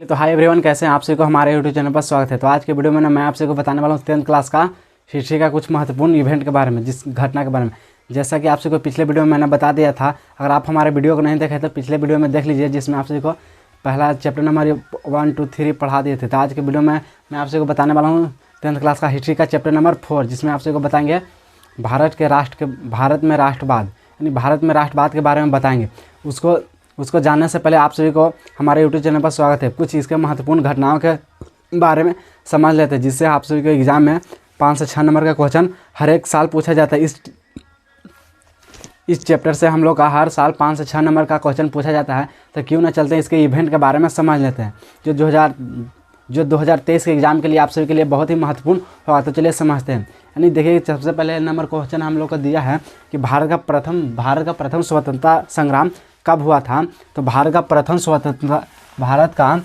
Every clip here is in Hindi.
तो हाय एवरीवन, कैसे हैं आप सभी को हमारे यूट्यूब चैनल पर स्वागत है। तो आज के वीडियो में मैं आप सभी को बताने वाला हूँ 10th क्लास का हिस्ट्री का कुछ महत्वपूर्ण इवेंट के बारे में, जिस घटना के बारे में। जैसा कि आप सभी को पिछले वीडियो में मैंने बता दिया था, अगर आप हमारे वीडियो को नहीं देखे तो पिछले वीडियो में देख लीजिए, जिसमें आप सभी को पहला चैप्टर नंबर 1, 2, 3 पढ़ा दिए थे। तो आज के वीडियो में मैं आप सभी को बताने वाला हूँ 10th क्लास का हिस्ट्री का चैप्टर नंबर 4, जिसमें आप सभी को बताएंगे भारत में राष्ट्रवाद, यानी भारत में राष्ट्रवाद के बारे में बताएंगे। उसको जानने से पहले आप सभी को हमारे यूट्यूब चैनल पर स्वागत है। कुछ इसके महत्वपूर्ण घटनाओं के बारे में समझ लेते हैं, जिससे आप सभी को एग्जाम में 5 से 6 नंबर का क्वेश्चन हर एक साल पूछा जाता है। इस चैप्टर से हम लोग का हर साल 5 से 6 नंबर का क्वेश्चन पूछा जाता है। तो क्यों ना चलते हैं इसके इवेंट के बारे में समझ लेते हैं, जो 2023 के एग्ज़ाम के लिए आप सभी के लिए बहुत ही महत्वपूर्ण होगा। तो चलिए समझते हैं। यानी देखिए, सबसे पहले नंबर क्वेश्चन हम लोग को दिया है कि भारत का प्रथम स्वतंत्रता संग्राम कब हुआ था। तो भारत का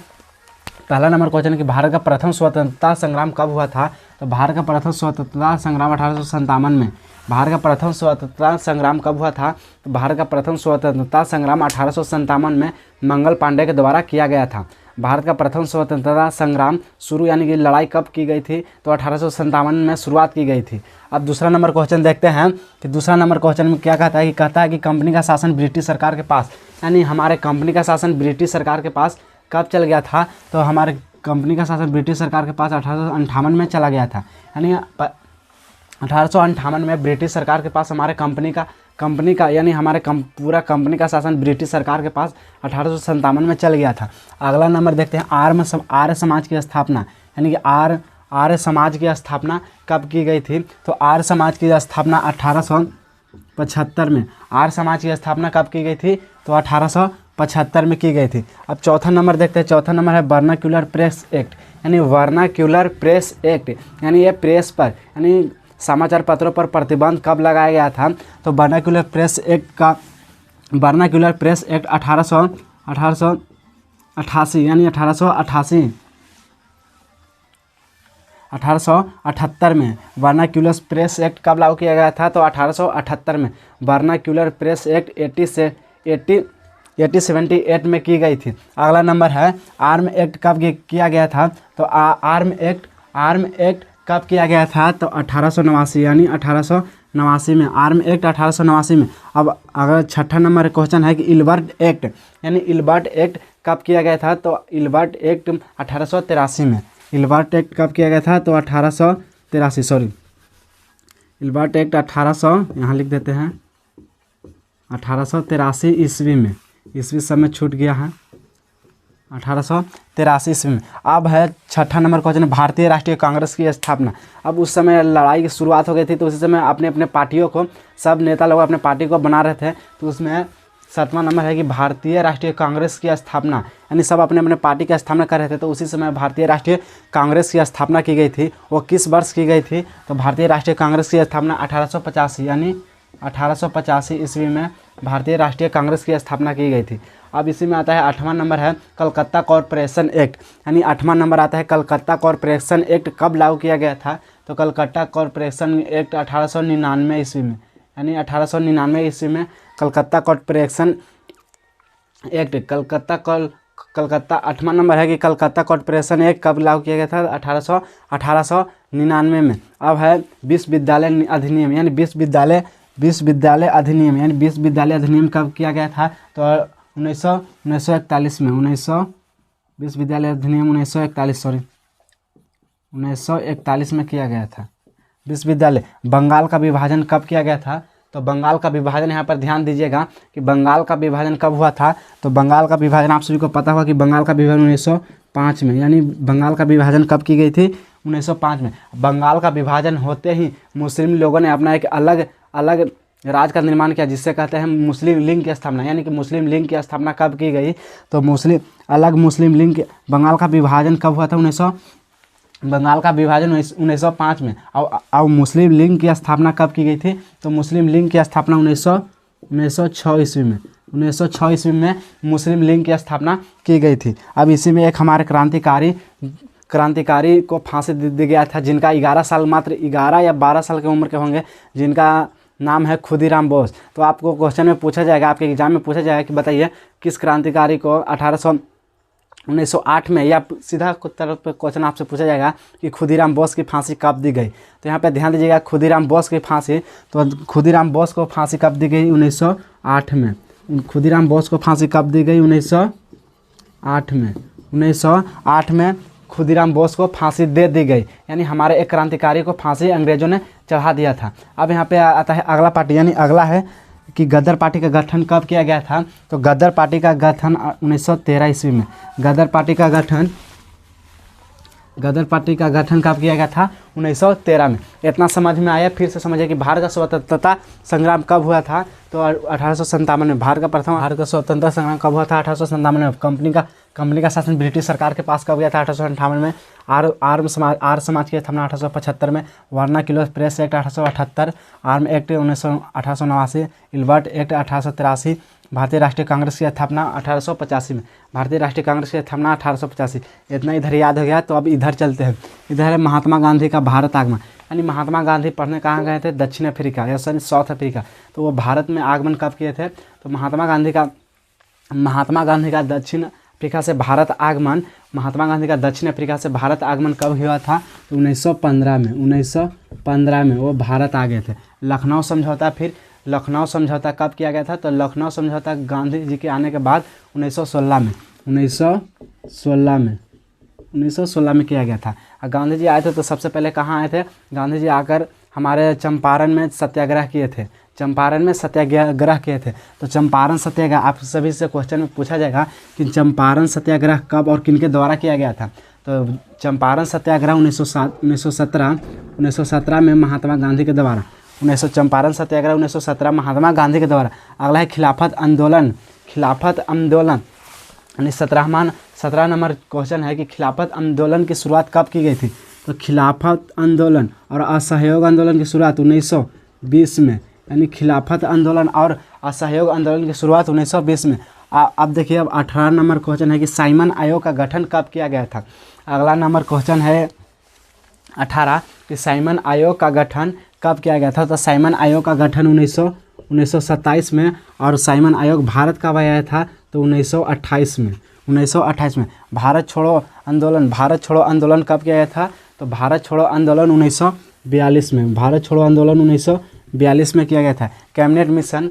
पहला नंबर क्वेश्चन कि भारत का प्रथम स्वतंत्रता संग्राम कब हुआ था। तो भारत का प्रथम स्वतंत्रता संग्राम 1857 में। भारत का प्रथम स्वतंत्रता संग्राम कब हुआ था। तो भारत का प्रथम स्वतंत्रता संग्राम 1857 में मंगल पांडे के द्वारा किया गया था। भारत का प्रथम स्वतंत्रता संग्राम शुरू, यानी कि लड़ाई कब की गई थी। तो 1857 में शुरुआत की गई थी। अब दूसरा नंबर क्वेश्चन देखते हैं कि दूसरा नंबर क्वेश्चन में क्या कहता है कि कंपनी का शासन ब्रिटिश सरकार के पास, यानी हमारे कंपनी का शासन ब्रिटिश सरकार के पास कब चल गया था। तो हमारे कंपनी का शासन ब्रिटिश सरकार के पास 1858 में चला गया था। यानी 1858 में ब्रिटिश सरकार के पास हमारे कंपनी का यानी हमारे पूरा कंपनी का शासन ब्रिटिश सरकार के पास 1857 में चल गया था। अगला नंबर देखते हैं आर्य समाज की स्थापना, यानी कि आर्य समाज की स्थापना कब की गई थी। तो आर्य समाज की स्थापना 1875 में। आर्य समाज की स्थापना कब की गई थी। तो 1875 में की गई थी। अब चौथा नंबर देखते हैं। चौथा नंबर है वर्नाक्यूलर प्रेस एक्ट, यानी वर्नाक्यूलर प्रेस एक्ट, यानी ये प्रेस पर, यानी समाचार पत्रों पर प्रतिबंध कब लगाया गया था। तो वर्नाक्यूलर प्रेस एक्ट 1888 यानी 1878 में। वर्नाक्यूलर प्रेस एक्ट कब लागू किया गया था। तो 1878 में। वर्नाक्यूलर प्रेस एक्ट 1878 में की गई थी। अगला नंबर है आर्म एक्ट कब किया गया था। तो आर्म एक्ट कब किया गया था। तो 1889, यानी 1889 में। आर्म एक्ट 1889 में। अब अगर छठा नंबर क्वेश्चन है कि इल्बर्ट एक्ट, यानी इल्बर्ट एक्ट कब किया गया था। तो इल्बर्ट एक्ट 1883 में। इल्बर्ट एक्ट कब किया गया था। तो 1883, इल्बर्ट एक्ट 1800 यहाँ लिख देते हैं 1883 ईस्वी में। ईस्वी समय छूट गया है, 1883 ईस्वी में। अब है छठा नंबर क्वेश्चन, भारतीय राष्ट्रीय कांग्रेस की स्थापना। अब उस समय लड़ाई की शुरुआत हो गई थी, तो उसी समय अपने पार्टियों को, सब नेता लोग अपने पार्टी को बना रहे थे। तो उसमें 7वां नंबर है कि भारतीय राष्ट्रीय कांग्रेस की स्थापना, यानी सब अपने पार्टी की स्थापना कर रहे थे। तो उसी समय भारतीय राष्ट्रीय कांग्रेस की स्थापना की गई थी। वो किस वर्ष की गई थी। तो भारतीय राष्ट्रीय कांग्रेस की स्थापना 1885, यानी 1885 ईस्वी में भारतीय राष्ट्रीय कांग्रेस की स्थापना की गई थी। अब इसी में आता है 8वां नंबर है कलकत्ता कॉरपोरेशन एक्ट, यानी 8वां नंबर आता है कलकत्ता कॉरपोरेशन एक्ट कब लागू किया गया था। तो कलकत्ता कॉरपोरेशन एक्ट 1899 ईस्वी में, यानी 1899 ईस्वी में कलकत्ता कॉरपोरेशन एक्ट। कलकत्ता 8वां नंबर है कि कलकत्ता कॉरपोरेशन एक्ट कब लागू किया गया था। 1899 में। अब है विश्वविद्यालय अधिनियम, यानी विश्वविद्यालय अधिनियम, यानी विश्वविद्यालय अधिनियम कब किया गया था। तो 1941 में। विश्वविद्यालय अधिनियम 1941 में किया गया था। विश्वविद्यालय। बंगाल का विभाजन कब किया गया था। तो बंगाल का विभाजन, यहाँ पर ध्यान दीजिएगा कि बंगाल का विभाजन कब हुआ था। तो बंगाल का विभाजन आप सभी को पता होगा कि बंगाल का विभाजन 1905 में, यानी बंगाल का विभाजन कब की गई थी। 1905 में। बंगाल का विभाजन होते ही मुस्लिम लोगों ने अपना एक अलग राज्य का निर्माण किया, जिससे कहते हैं मुस्लिम लीग की स्थापना, यानी कि मुस्लिम लीग की स्थापना कब की गई। तो मुस्लिम लीग। बंगाल का विभाजन कब हुआ था। बंगाल का विभाजन 1905 में। और मुस्लिम लीग की स्थापना कब की गई थी। तो मुस्लिम लीग की स्थापना 1906 ईस्वी में। 1906 ईस्वी में मुस्लिम लीग की स्थापना की गई थी। अब इसी में एक हमारे क्रांतिकारी को फांसी दी गया था, जिनका 11 या 12 साल की उम्र के होंगे, जिनका नाम है खुदीराम बोस। तो आपको क्वेश्चन में पूछा जाएगा, आपके एग्जाम में पूछा जाएगा कि बताइए किस क्रांतिकारी को 1908 में, या सीधा तरफ पे क्वेश्चन आपसे पूछा जाएगा कि खुदीराम बोस की फांसी कब दी गई। तो यहाँ पे ध्यान दीजिएगा, खुदीराम बोस की फांसी, तो खुदीराम बोस को फांसी कब दी गई? 1908 में। खुदीराम बोस को फांसी कब दी गई? 1908 में। 1908 में खुदीराम बोस को फांसी दे दी गई, यानी हमारे एक क्रांतिकारी को फांसी अंग्रेजों ने चढ़ा दिया था। अब यहाँ पे आता है अगला पार्टी, यानी अगला है कि गदर पार्टी का गठन कब किया गया था। तो गदर पार्टी का गठन 1913 ईस्वी में। गदर पार्टी का गठन कब किया गया था? 1913 में। इतना समझ में आया। फिर से समझिए कि भारत का स्वतंत्रता संग्राम कब हुआ था। तो 1857 में भारत का स्वतंत्रता संग्राम कब हुआ था? 1857 में। कंपनी का शासन ब्रिटिश सरकार के पास कब गया था? 1858 में। आर्य समाज की स्थापना 1875 में। Vernacular press act 1878, arm act 1889, Ilbert act 1883। भारतीय राष्ट्रीय कांग्रेस की स्थापना 1885 में। भारतीय राष्ट्रीय कांग्रेस की स्थापना 1885। इतना इधर याद हो गया। तो अब इधर चलते हैं। इधर है महात्मा गांधी का भारत आगमन, यानी महात्मा गांधी पढ़ने कहाँ गए थे? दक्षिण अफ्रीका या साउथ अफ्रीका। तो वो भारत में आगमन कब किए थे? तो महात्मा गांधी का दक्षिण अफ्रीका से भारत आगमन, महात्मा गांधी का दक्षिण अफ्रीका से भारत आगमन कब हुआ था? तो 1915 में। 1915 में वो भारत आ गए थे। लखनऊ समझौता, फिर लखनऊ समझौता कब किया गया था? तो लखनऊ समझौता गांधी जी के आने के बाद 1916 में किया गया था। गांधी जी आए थे तो सबसे पहले कहाँ आए थे? गांधी जी आकर हमारे चंपारण में सत्याग्रह किए थे। तो चंपारण सत्याग्रह, आप सभी से क्वेश्चन में पूछा जाएगा कि चंपारण सत्याग्रह कब और किनके द्वारा किया गया था। तो चंपारण सत्याग्रह 1917 में महात्मा गांधी के द्वारा। चंपारण सत्याग्रह 1917 महात्मा गांधी के द्वारा। अगला है खिलाफत आंदोलन, यानी 17 नंबर क्वेश्चन है कि खिलाफत आंदोलन की शुरुआत कब की गई थी। तो खिलाफत आंदोलन और असहयोग आंदोलन की शुरुआत 1920 में, यानी खिलाफत आंदोलन और असहयोग आंदोलन की शुरुआत 1920 में। अब देखिए, अब 18 नंबर क्वेश्चन है कि साइमन आयोग का गठन कब किया गया था। अगला नंबर क्वेश्चन है 18 कि साइमन आयोग का गठन कब किया गया था। तो साइमन आयोग का गठन 1927 में, और साइमन आयोग भारत कब आया था? तो 1928 में। 1928 में। भारत छोड़ो आंदोलन कब किया गया था? तो भारत छोड़ो आंदोलन 1942 में। भारत छोड़ो आंदोलन 1942 में किया गया था। कैबिनेट मिशन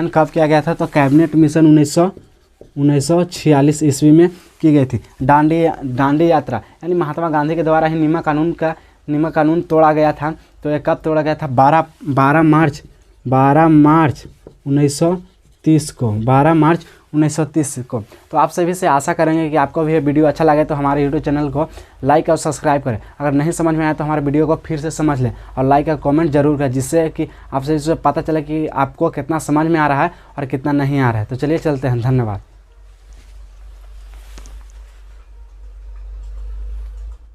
कब किया गया था? तो कैबिनेट मिशन 1946 ईस्वी में की गई थी। दांडी यात्रा, यानी महात्मा गांधी के द्वारा ही नियम कानून तोड़ा गया था। तो ये कब तोड़ा गया था? 12 मार्च 1930 को। 12 मार्च 1930 को। तो आप सभी से आशा करेंगे कि आपको भी ये वीडियो अच्छा लगे तो हमारे यूट्यूब चैनल को लाइक और सब्सक्राइब करें। अगर नहीं समझ में आया तो हमारे वीडियो को फिर से समझ लें और लाइक और कमेंट जरूर करें, जिससे कि आप सभी से पता चले कि आपको कितना समझ में आ रहा है और कितना नहीं आ रहा है। तो चलिए चलते हैं। धन्यवाद।